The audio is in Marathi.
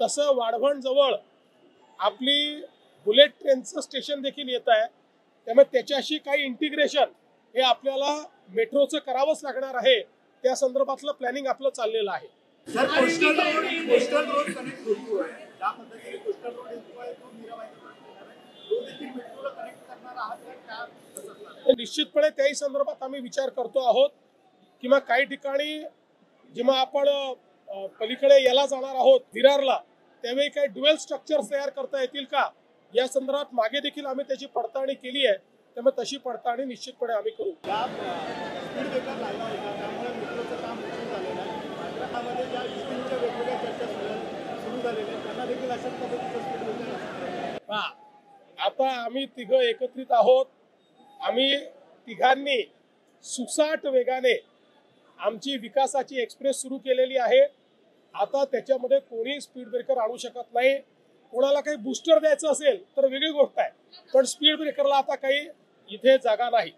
तसं वाढवण जवळ आपली बुलेट ट्रेनचं स्टेशन देखील येत आहे, त्यामुळे त्याच्याशी काही इंटिग्रेशन हे आपल्याला मेट्रोचं करावंच लागणार आहे। त्या संदर्भातलं प्लॅनिंग आपलं चाललेलं आहे। सर, कोस्टल रोड कनेक्ट होतो आहे, त्या पद्धतीने कोस्टल रोड येतो आहे, तो मीराबाईचा तो देखील मेट्रोला कनेक्ट करणार आहात का? निश्चितपणे त्याही संदर्भात आम्ही विचार करतो आहोत किंवा काही ठिकाणी जेव्हा आपण पलीकडे याला जाणार आहोत विरारला, त्यावेळी काही ड्युएल स्ट्रक्चर्स तयार करता येतील का या संदर्भात मागे देखील आम्ही त्याची पडताळणी केली आहे। त्यामुळे तशी पडताळणी निश्चितपणे आम्ही करू। स्पीड ब्रेकर लागला होता, त्यामुळे मेट्रोचं काम सुरू झालेलं आहे। मात्र त्यामध्ये ज्या इस्टिंगच्या वेगवेगळ्या चर्चा सुरू झालेल्या आहेत, त्यांना देखील अशाच पद्धतीचं स्पीड ब्रेकर आता आम्ही तिघं एकत्रित आहोत। आम्ही तिघांनी सुसाट वेगाने आमची विकासाची एक्सप्रेस सुरू केलेली आहे। आता त्याच्यामध्ये कोणी स्पीड ब्रेकर आणू शकत नाही। कोणाला काही बूस्टर द्यायचं असेल तर वेगळी गोष्ट आहे, पण स्पीड ब्रेकरला आता काही इथे जागा नाही।